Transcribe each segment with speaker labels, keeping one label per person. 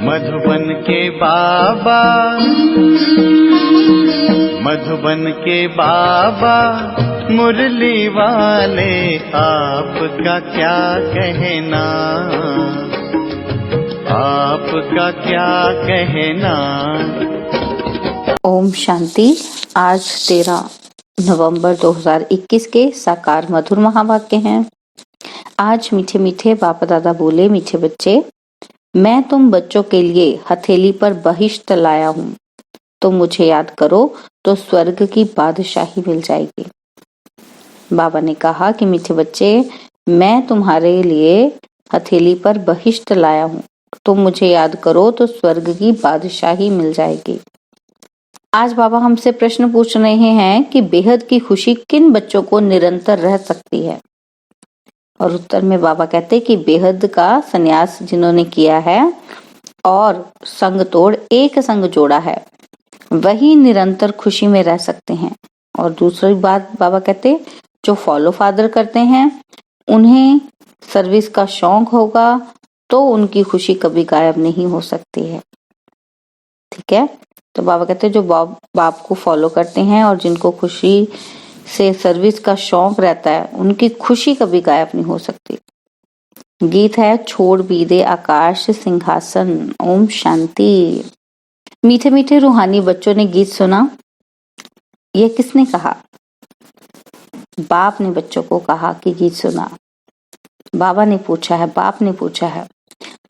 Speaker 1: मधुबन के बाबा, मधुबन के बाबा मुरली वाले, आपका क्या कहना, आपका क्या कहना।
Speaker 2: ओम शांति। आज 13 नवंबर 2021 के साकार मधुर महावाक्य हैं। आज मीठे मीठे बाप दादा बोले, मीठे बच्चे, मैं तुम बच्चों के लिए हथेली पर बहिष्ट लाया हूँ। तुम मुझे याद करो तो स्वर्ग की बादशाही मिल जाएगी। बाबा ने कहा कि मीठे बच्चे, मैं तुम्हारे लिए हथेली पर बहिष्ट लाया हूँ। तुम मुझे याद करो तो स्वर्ग की बादशाही मिल जाएगी। आज बाबा हमसे प्रश्न पूछ रहे हैं कि बेहद की खुशी किन बच्चों को निरंतर रह सकती है। और उत्तर में बाबा कहते हैं कि बेहद का संन्यास जिन्होंने किया है और संग तोड़ एक संग जोड़ा है, वही निरंतर खुशी में रह सकते हैं। और दूसरी बात बाबा कहते, जो फॉलो फादर करते हैं उन्हें सर्विस का शौक होगा तो उनकी खुशी कभी गायब नहीं हो सकती है। ठीक है, तो बाबा कहते हैं जो बाप को फॉलो करते हैं और जिनको खुशी से सर्विस का शौक रहता है, उनकी खुशी कभी गायब नहीं हो सकती। गीत है छोड़ भी दे आकाश सिंहासन। ओम शांति। मीठे मीठे रूहानी बच्चों ने गीत सुना। यह किसने कहा? बाप ने बच्चों को कहा कि गीत सुना। बाबा ने पूछा है, बाप ने पूछा है।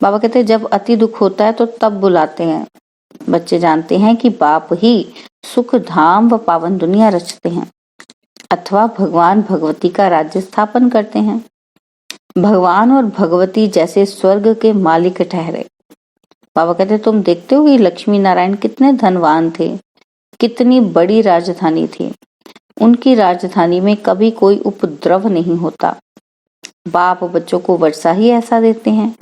Speaker 2: बाबा कहते हैं जब अति दुख होता है तो तब बुलाते हैं। बच्चे जानते हैं कि बाप ही सुख धाम व पावन दुनिया रचते हैं अथवा भगवान भगवती का राज्य स्थापन करते हैं। भगवान और भगवती जैसे स्वर्ग के मालिक ठहरे। बाबा कहते तुम देखते हो कि लक्ष्मी नारायण कितने धनवान थे, कितनी बड़ी राजधानी थी। उनकी राजधानी में कभी कोई उपद्रव नहीं होता। बाप बच्चों को वर्षा ही ऐसा देते हैं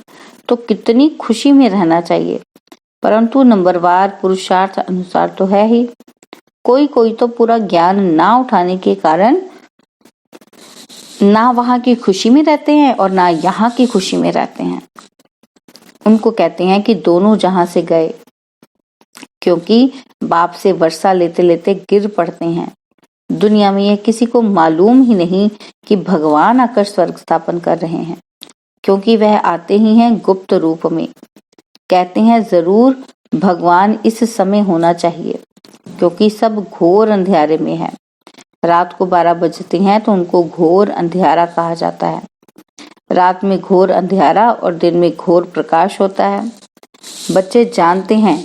Speaker 2: तो कितनी खुशी में रहना चाहिए। परंतु नंबरवार पुरुषार्थ अनुसार तो है ही। कोई कोई तो पूरा ज्ञान ना उठाने के कारण ना वहां की खुशी में रहते हैं और ना यहाँ की खुशी में रहते हैं। उनको कहते हैं कि दोनों जहां से गए, क्योंकि बाप से वर्षा लेते लेते गिर पड़ते हैं। दुनिया में यह किसी को मालूम ही नहीं कि भगवान आकर स्वर्ग स्थापन कर रहे हैं, क्योंकि वह आते ही हैं गुप्त रूप में। कहते हैं जरूर भगवान इस समय होना चाहिए, क्योंकि सब घोर अंधेरे में है। रात को 12 बजते हैं तो उनको घोर अंधेरा कहा जाता है। रात में घोर अंधेरा और दिन में घोर प्रकाश होता है। बच्चे जानते हैं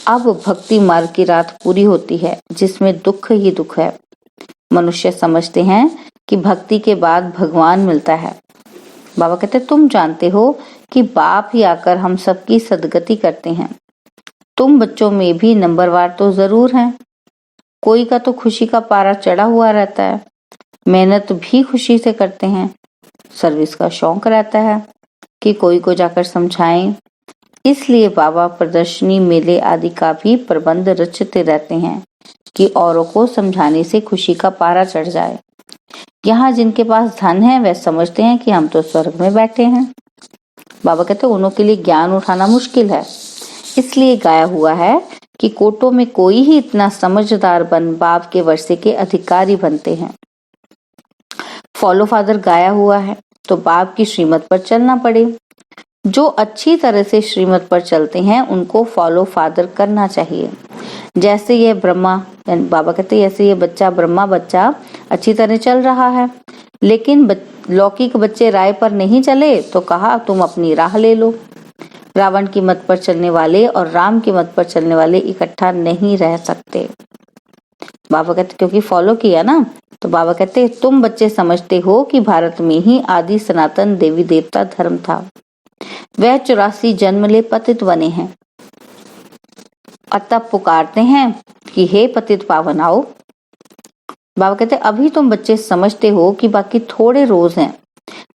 Speaker 2: अब भक्ति मार्ग की रात पूरी होती है, जिसमें दुख ही दुख है। मनुष्य समझते हैं कि भक्ति के बाद भगवान मिलता है। बाबा कहते तुम जानते हो कि बाप ही आकर हम सबकी सदगति करते हैं। तुम बच्चों में भी नंबरवार तो जरूर हैं। कोई का तो खुशी का पारा चढ़ा हुआ रहता है, मेहनत भी खुशी से करते हैं। सर्विस का शौक रहता है कि कोई को जाकर समझाएं। इसलिए बाबा प्रदर्शनी मेले आदि का भी प्रबंध रचते रहते हैं कि औरों को समझाने से खुशी का पारा चढ़ जाए। यहाँ जिनके पास धन है वह समझते हैं कि हम तो स्वर्ग में बैठे हैं। बाबा कहते उन्हों के लिए ज्ञान उठाना मुश्किल है। इसलिए गाया हुआ है कि कोटों में कोई ही इतना समझदार बन बाप के वर्षे के अधिकारी बनते हैं। फॉलो फादर गाया हुआ है तो बाप की श्रीमत पर चलना पड़े। जो अच्छी तरह से श्रीमत पर चलते हैं उनको फॉलो फादर करना चाहिए। जैसे ये ब्रह्मा, बाबा कहते जैसे ये बच्चा ब्रह्मा बच्चा अच्छी तरह चल रहा है, लेकिन लौकिक बच्चे राय पर नहीं चले तो कहा तुम अपनी राह ले लो। रावण की मत पर चलने वाले और राम की मत पर चलने वाले इकट्ठा नहीं रह सकते। बाबा कहते क्योंकि फॉलो किया ना, तो बाबा कहते तुम बच्चे समझते हो कि भारत में ही आदि सनातन देवी देवता धर्म था। वह 84 जन्म ले पतित बने हैं, अतः पुकारते हैं कि हे पतित पावन आओ। बाबा कहते अभी तुम बच्चे समझते हो कि बाकी थोड़े रोज हैं।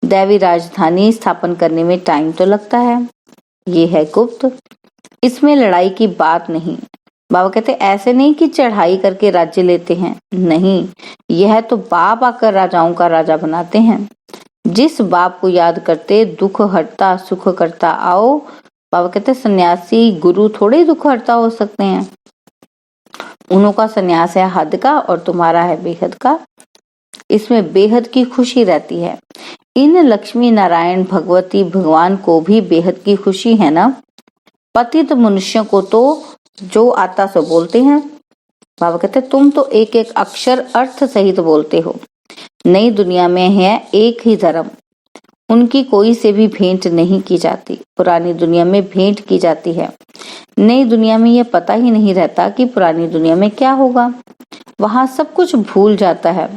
Speaker 2: दैवी राजधानी स्थापन करने में टाइम तो लगता है, ये है गुप्त, इसमें लड़ाई की बात नहीं। बाबा कहते ऐसे नहीं कि चढ़ाई करके राज्य लेते हैं, नहीं, यह तो बाप आकर राजाओं का राजा बनाते हैं। जिस बाप को याद करते दुख हटता सुख करता आओ, बाबा कहते हैं सन्यासी गुरु थोड़े दुख हरता हो सकते हैं। उन्हों का सन्यास है हद का और तुम्हारा है बेहद का। इसमें बेहद की खुशी रहती है। इन लक्ष्मी नारायण भगवती भगवान को भी बेहद की खुशी है ना। पतित मनुष्यों को तो जो आता सो बोलते हैं। बाबा कहते तुम तो एक एक अक्षर अर्थ सहित बोलते हो। नई दुनिया में है एक ही धर्म, उनकी कोई से भी भेंट नहीं की जाती। पुरानी दुनिया में भेंट की जाती है। नई दुनिया में यह पता ही नहीं रहता कि पुरानी दुनिया में क्या होगा। वहां सब कुछ भूल जाता है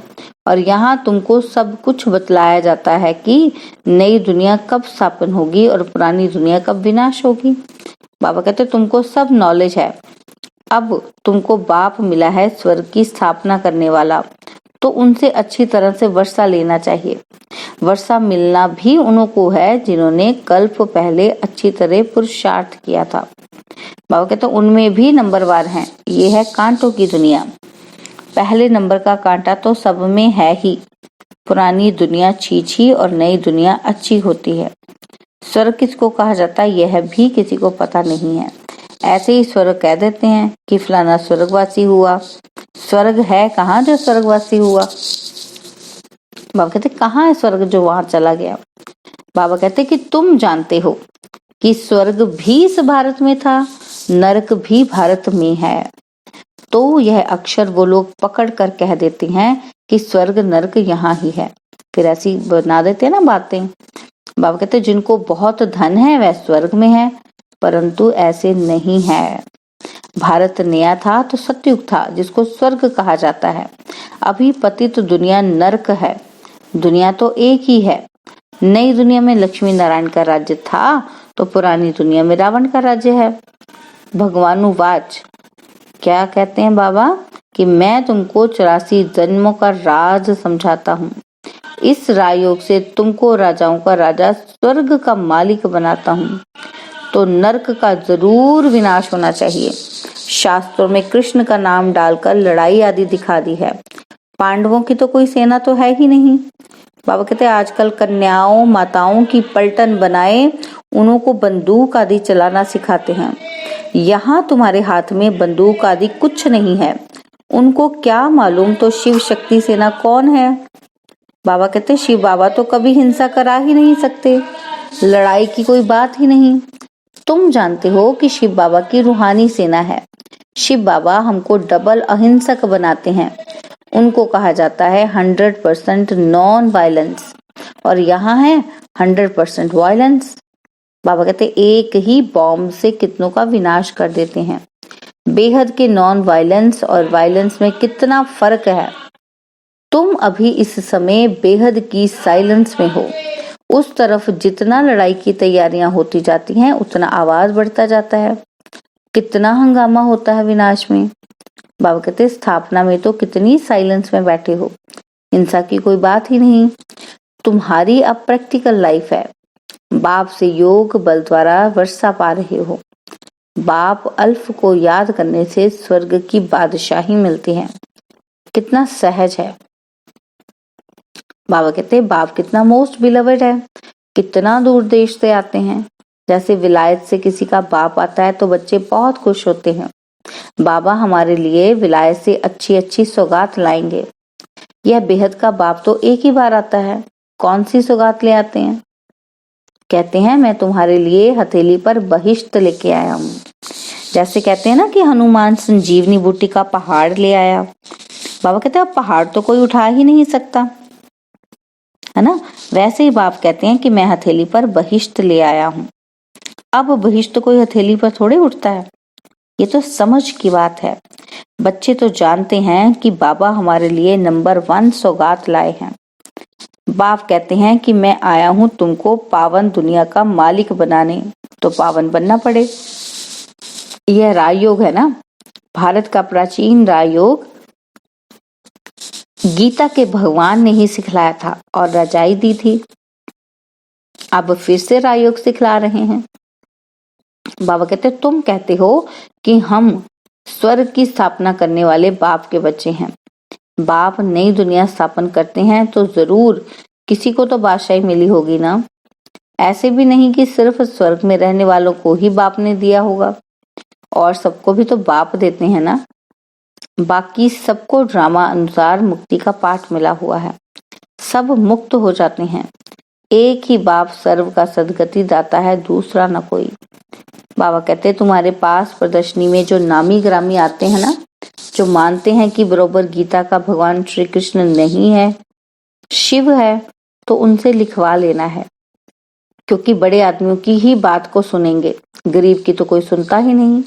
Speaker 2: और यहाँ तुमको सब कुछ बतलाया जाता है कि नई दुनिया कब स्थापन होगी और पुरानी दुनिया कब विनाश होगी। बाबा कहते तुमको सब नॉलेज है। अब तुमको बाप मिला है स्वर्ग की स्थापना करने वाला, तो उनसे अच्छी तरह से वर्षा लेना चाहिए। वर्षा मिलना भी उन्हों को है जिन्होंने कल्प पहले अच्छी तरह पुरुषार्थ किया था। बाबा कहते उनमें भी नंबरवार हैं। ये है कांटों की दुनिया। पहले नंबर का कांटा तो सब में है ही। पुरानी दुनिया छीछी और नई दुनिया अच्छी होती है। स्वर्ग किसको कहा जाता है यह भी किसी को पता नहीं है। ऐसे ही स्वर्ग कह देते हैं कि फलाना स्वर्गवासी हुआ। स्वर्ग है कहाँ जो स्वर्गवासी हुआ। बाबा कहते कहाँ है स्वर्ग जो वहां चला गया। बाबा कहते कि तुम जानते हो कि स्वर्ग भी इस भारत में था, नरक भी भारत में है। तो यह अक्षर वो लोग पकड़ कर कह देते हैं कि स्वर्ग नरक यहाँ ही है। फिर ऐसी बना देते हैं ना बातें। बाबा कहते जिनको बहुत धन है वह स्वर्ग में है, परंतु ऐसे नहीं है। भारत नया था तो सतयुग था जिसको स्वर्ग कहा जाता है। अभी पतित दुनिया नरक है। दुनिया तो एक ही है। नई दुनिया में लक्ष्मी नारायण का राज्य था तो पुरानी दुनिया में रावण का राज्य है। भगवानुवाच क्या कहते हैं बाबा कि मैं तुमको 84 जन्मों का राज समझाता हूँ। इस राजयोग से तुमको राजाओं का राजा स्वर्ग का मालिक बनाता हूँ। तो नरक का जरूर विनाश होना चाहिए। शास्त्रों में कृष्ण का नाम डालकर लड़ाई आदि दिखा दी है। पांडवों की तो कोई सेना तो है ही नहीं। बाबा कहते हैं आजकल कन्याओं माताओं की पलटन बनाए उन्हों को बंदूक आदि चलाना सिखाते हैं। यहाँ तुम्हारे हाथ में बंदूक आदि कुछ नहीं है। उनको क्या मालूम तो शिव शक्ति सेना कौन है। बाबा कहते शिव बाबा तो कभी हिंसा करा ही नहीं सकते। लड़ाई की कोई बात ही नहीं। तुम जानते हो कि शिव बाबा की रूहानी सेना है। शिव बाबा हमको डबल अहिंसक बनाते हैं। उनको कहा जाता है 100% नॉन वायलेंस और यहाँ है 100% वायलेंस। बाबा कहते एक ही बॉम्ब से कितनों का विनाश कर देते हैं। बेहद के नॉन वायलेंस और वायलेंस में कितना फर्क है। तुम अभी इस समय बेहद की साइलेंस में हो। उस तरफ जितना लड़ाई की तैयारियां होती जाती हैं उतना आवाज बढ़ता जाता है। कितना हंगामा होता है विनाश में। बाबा कहते स्थापना में तो कितनी साइलेंस में बैठे हो। हिंसा की कोई बात ही नहीं। तुम्हारी अब प्रैक्टिकल लाइफ है। बाप से योग बल द्वारा वर्षा पा रहे हो। बाप अल्फ को याद करने से स्वर्ग की बादशाही मिलती है। कितना सहज है। बाबा कहते हैं बाप कितना मोस्ट बिलवड है। कितना दूर देश से आते हैं। जैसे विलायत से किसी का बाप आता है तो बच्चे बहुत खुश होते हैं। बाबा हमारे लिए विलायत से अच्छी अच्छी सौगात लाएंगे। यह बेहद का बाप तो एक ही बार आता है। कौन सी सौगात ले आते हैं। कहते हैं मैं तुम्हारे लिए हथेली पर बहिष्ट लेके आया हूँ। जैसे कहते हैं ना कि हनुमान संजीवनी बूटी का पहाड़ ले आया। बाबा कहते हैं अब पहाड़ तो कोई उठा ही नहीं सकता है ना। वैसे ही बाप कहते हैं कि मैं हथेली पर बहिष्ट ले आया हूँ। अब बहिष्ट कोई हथेली पर थोड़े उठता है। ये तो समझ की बात है। बच्चे तो जानते हैं कि बाबा हमारे लिए नंबर 1 सौगात लाए हैं। बाप कहते हैं कि मैं आया हूँ तुमको पावन दुनिया का मालिक बनाने, तो पावन बनना पड़े। यह राजयोग है ना। भारत का प्राचीन राजयोग गीता के भगवान ने ही सिखलाया था और रजाई दी थी। अब फिर से राजयोग सिखला रहे हैं। बाबा कहते तुम कहते हो कि हम स्वर्ग की स्थापना करने वाले बाप के बच्चे हैं। बाप नई दुनिया स्थापन करते हैं तो जरूर किसी को तो बादशाही मिली होगी ना। ऐसे भी नहीं कि सिर्फ स्वर्ग में रहने वालों को ही बाप ने दिया होगा, और सबको भी तो बाप देते हैं ना। बाकी सबको ड्रामा अनुसार मुक्ति का पाठ मिला हुआ है, सब मुक्त हो जाते हैं। एक ही बाप सर्व का सदगति दाता है, दूसरा न कोई। बाबा कहते हैं तुम्हारे पास प्रदर्शनी में जो नामी ग्रामी आते हैं ना, जो मानते हैं कि बरोबर गीता का भगवान श्री कृष्ण नहीं है, शिव है, तो उनसे लिखवा लेना है, क्योंकि बड़े आदमियों की ही बात को सुनेंगे, गरीब की तो कोई सुनता ही नहीं।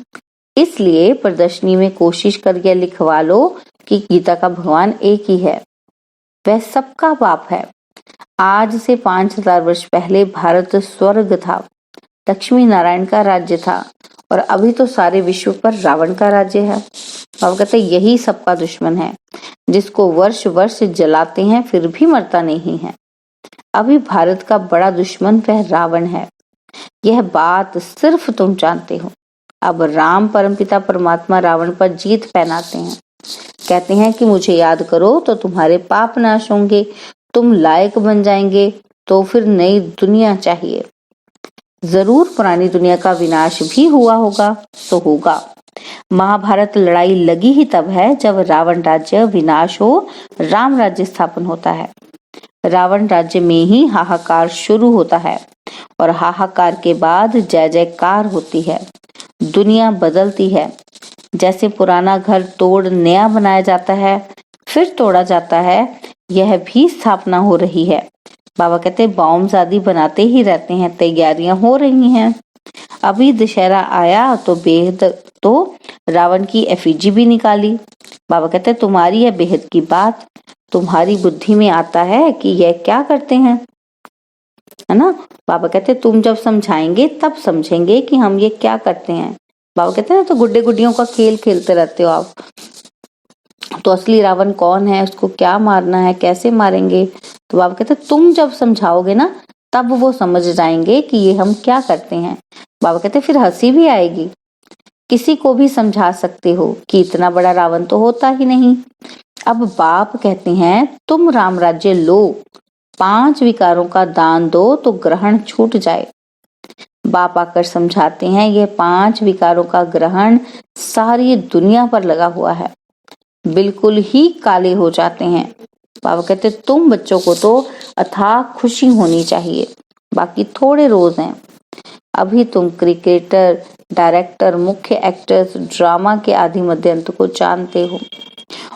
Speaker 2: इसलिए प्रदर्शनी में कोशिश करके लिखवा लो कि गीता का भगवान एक ही है, वह सबका बाप है। आज से 5000 वर्ष पहले भारत स्वर्ग था, लक्ष्मी नारायण का राज्य था, और अभी तो सारे विश्व पर रावण का राज्य है। बाबा कहते यही सबका दुश्मन है, जिसको वर्ष वर्ष जलाते हैं फिर भी मरता नहीं है। अभी भारत का बड़ा दुश्मन वह रावण है, यह बात सिर्फ तुम जानते हो। अब राम परमपिता परमात्मा रावण पर जीत पहनाते हैं, कहते हैं कि मुझे याद करो तो तुम्हारे पाप नाश होंगे, तुम लायक बन जाएंगे, तो फिर नई दुनिया चाहिए। जरूर पुरानी दुनिया का विनाश भी हुआ होगा, तो होगा। महाभारत लड़ाई लगी ही तब है जब रावण राज्य विनाश हो, राम राज्य स्थापन होता है। रावण राज्य में ही हाहाकार शुरू होता है, और हाहाकार के बाद जय जयकार होती है, दुनिया बदलती है। जैसे पुराना घर तोड़ नया बनाया जाता है, फिर तोड़ा जाता है, यह भी स्थापना हो रही है। बाबा कहते बॉम्ब आदि बनाते ही रहते हैं, तैयारियां हो रही हैं। अभी दशहरा आया तो बेहद तो रावण की एफिजी भी निकाली। बाबा कहते तुम्हारी है बेहद की बात, तुम्हारी बुद्धि में आता है कि यह क्या करते हैं, है ना। बाबा कहते तुम जब समझाएंगे तब समझेंगे कि हम ये क्या करते हैं। बाबा कहते हैं तो गुड्डे गुड्डियों का खेल खेलते रहते हो आप, तो असली रावण कौन है, उसको क्या मारना है, कैसे मारेंगे। तो बाबा कहते तुम जब समझाओगे ना तब वो समझ जाएंगे कि ये हम क्या करते हैं। बाबा कहते फिर हंसी भी आएगी, किसी को भी समझा सकते हो कि इतना बड़ा रावण तो होता ही नहीं। अब बाप कहते हैं तुम राम राज्य लो, 5 विकारों का दान दो तो ग्रहण छूट जाए। बाप आकर समझाते हैं ये 5 विकारों का ग्रहण सारी दुनिया पर लगा हुआ है, बिल्कुल ही काले हो जाते हैं। बाबा कहते तुम बच्चों को तो अथाह खुशी होनी चाहिए, बाकी थोड़े रोज हैं। अभी तुम क्रिकेटर, डायरेक्टर, मुख्य एक्टर्स, ड्रामा के आदि मध्यंतर को जानते हो,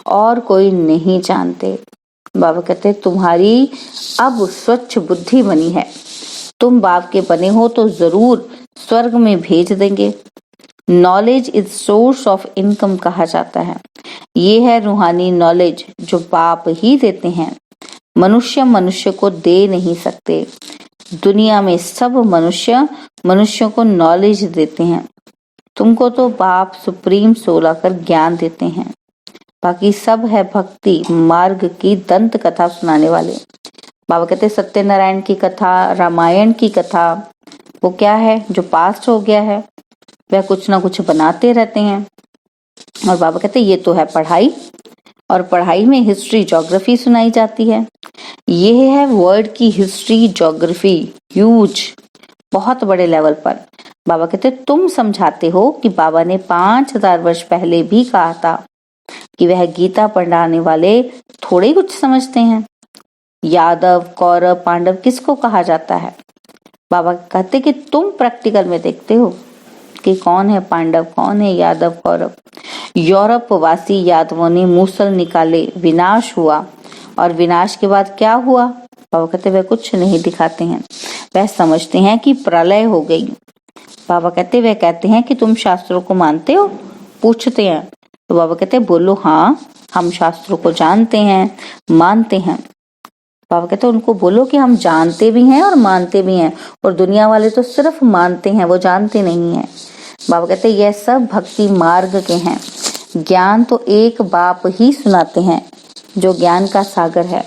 Speaker 2: और कोई नहीं जानते। बाबा कहते तुम्हारी अब स्वच्छ बुद्धि बनी है, तुम बाप के बने हो तो जरूर स्वर्ग में भेज देंगे। Knowledge is source of income कहा जाता है, ये है रूहानी नॉलेज जो बाप ही देते हैं, मनुष्य मनुष्य को दे नहीं सकते। दुनिया में सब मनुष्य मनुष्यों को नॉलेज देते हैं, तुमको तो बाप सुप्रीम सोल आकर ज्ञान देते हैं, बाकी सब है भक्ति मार्ग की दंत कथा सुनाने वाले। बाबा कहते सत्यनारायण की कथा, रामायण की कथा, वो क्या है जो पास्ट हो गया है, वह कुछ ना कुछ बनाते रहते हैं। और बाबा कहते ये तो है पढ़ाई, और पढ़ाई में हिस्ट्री ज्योग्राफी सुनाई जाती है। ये है वर्ल्ड की हिस्ट्री ज्योग्राफी, ह्यूज, बहुत बड़े लेवल पर। बाबा कहते तुम समझाते हो कि बाबा ने 5000 वर्ष पहले भी कहा था कि वह गीता पढ़ाने वाले थोड़े कुछ समझते हैं। यादव, कौरव, पांडव किसको कहा जाता है। बाबा कहते कि तुम प्रैक्टिकल में देखते हो कि कौन है पांडव, कौन है यादव, कौरव। यूरोप वासी यादवों ने मूसल निकाले, विनाश हुआ, और विनाश के बाद क्या हुआ। बाबा कहते वह कुछ नहीं दिखाते हैं, वह समझते हैं कि प्रलय हो गई। बाबा कहते वह कहते हैं कि तुम शास्त्रों को मानते हो, पूछते हैं। तो बाबा कहते बोलो हाँ, हम शास्त्रों को जानते हैं, मानते हैं। बाबा कहते उनको बोलो कि हम जानते भी हैं और मानते भी हैं, और दुनिया वाले तो सिर्फ मानते हैं, वो जानते नहीं हैं। बाबा कहते यह सब भक्ति मार्ग के हैं, ज्ञान तो एक बाप ही सुनाते हैं जो ज्ञान का सागर है।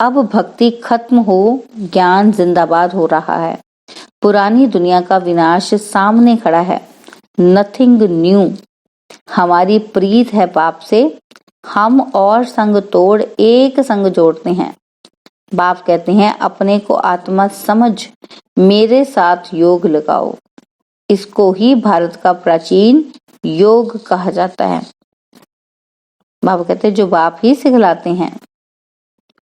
Speaker 2: अब भक्ति खत्म हो, ज्ञान जिंदाबाद हो रहा है, पुरानी दुनिया का विनाश सामने खड़ा है, नथिंग न्यू। हमारी प्रीत है बाप से, हम और संग तोड़ एक संग जोड़ते हैं। बाप कहते हैं अपने को आत्मा समझ मेरे साथ योग लगाओ। इसको ही भारत का प्राचीन योग कहा जाता है। बाबा कहते हैं जो बाप ही सिखलाते हैं।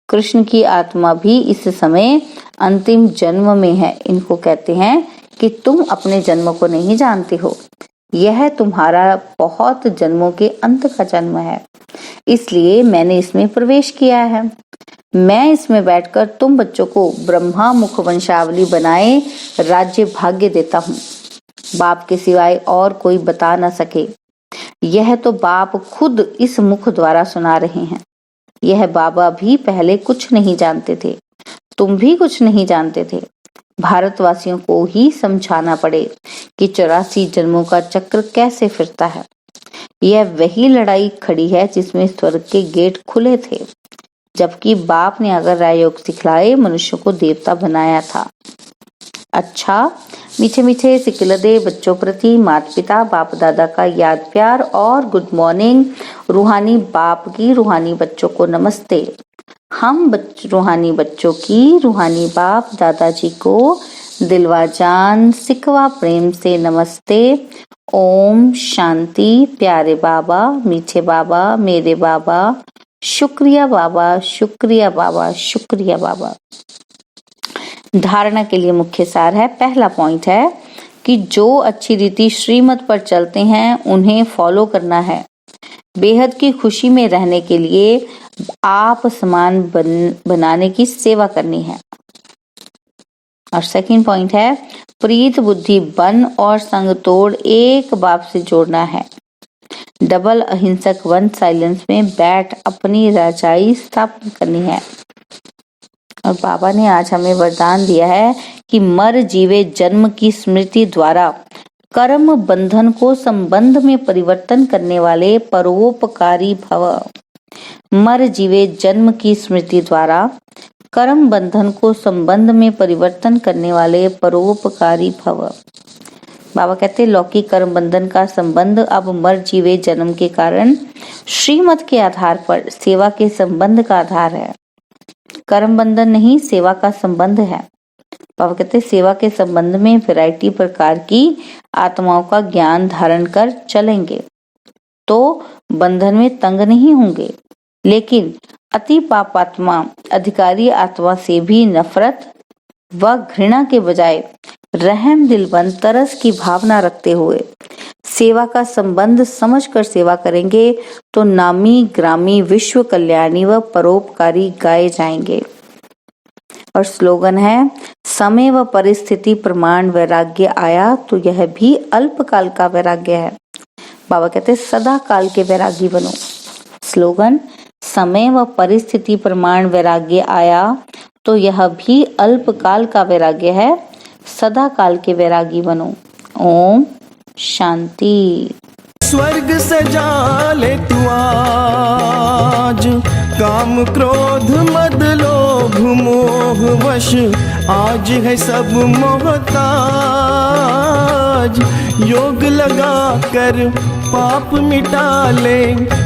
Speaker 2: कृष्ण की आत्मा भी इस समय अंतिम जन्म में है। इनको कहते हैं कि तुम अपने जन्म को नहीं जानते हो, यह तुम्हारा बहुत जन्मों के अंत का जन्म है, इसलिए मैंने इसमें प्रवेश किया है। मैं इसमें बैठकर तुम बच्चों को ब्रह्मा मुख वंशावली बनाए राज्य भाग्य देता हूँ। बाप के सिवाय और कोई बता न सके। यह तो बाप खुद इस मुख द्वारा सुना रहे हैं। यह बाबा भी पहले कुछ नहीं जानते थे, तुम भी कुछ नहीं जानते थे। भारतवासियों को ही समझाना पड़े कि 84 जन्मों का चक्र कैसे फिरता है। यह वही लड़ाई खड़ी है जिसमें स्वर्ग के गेट खुले थे, जबकि बाप ने अगर राजयोग सिखलाए मनुष्य को देवता बनाया था। अच्छा, मीठे मीठे सिकिलदे बच्चों प्रति माता पिता बाप दादा का याद प्यार और गुड मॉर्निंग। रूहानी बाप की रूहानी बच्चों को नमस्ते। हम रूहानी बच्चों की रूहानी बाप दादाजी को दिलवा जान सिकवा प्रेम से नमस्ते। ओम शांति। प्यारे बाबा, मीठे बाबा, मेरे बाबा, शुक्रिया बाबा, शुक्रिया बाबा, शुक्रिया बाबा। धारणा के लिए मुख्य सार है। पहला पॉइंट है कि जो अच्छी रीति श्रीमत पर चलते हैं उन्हें फॉलो करना है। बेहद की खुशी में रहने के लिए आप समान बनाने की सेवा करनी है। और सेकंड पॉइंट है प्रीत बुद्धि बन और संग तोड़ एक बाप से जोड़ना है। डबल अहिंसक वन साइलेंस में बैठ अपनी राजाई स्थापित करनी है। और बाबा ने आज हमें वरदान दिया है कि मर जीवे जन्म की स्मृति द्वारा कर्म बंधन को संबंध में परिवर्तन करने वाले परोपकारी भव। मर जीवे जन्म की स्मृति द्वारा कर्म बंधन को संबंध में परिवर्तन करने वाले परोपकारी भव। बाबा कहते लौकिक कर्म बंधन का संबंध अब मर जीवे जन्म के कारण श्रीमत के आधार पर सेवा के संबंध का आधार है। कर्म बंधन नहीं, सेवा का संबंध है। बाबा कहते सेवा के संबंध में वैरायटी प्रकार की आत्माओं का ज्ञान धारण कर चलेंगे तो बंधन में तंग नहीं होंगे, लेकिन अति पापात्मा अधिकारी आत्मा से भी नफरत व घृणा के बजाय रहम दिलबन तरस की भावना रखते हुए सेवा का संबंध समझकर सेवा करेंगे तो नामी ग्रामी विश्व कल्याणी व परोपकारी गाए जाएंगे। और स्लोगन है समय व परिस्थिति प्रमाण वैराग्य आया तो यह भी अल्पकाल का वैराग्य है। बाबा कहते सदा काल के वैरागी बनो। स्लोगन समय व परिस्थिति प्रमाण वैराग्य आया तो यह भी अल्पकाल का वैराग्य है, सदा काल के वैरागी बनो। ओम शांति।
Speaker 3: स्वर्ग सजा ले तू आज, काम क्रोध मद लोभ मोह वश आज है सब मोहताज। योग लगा कर पाप मिटा ले,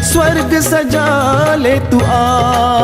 Speaker 3: स्वर्ग सजा ले तू आज।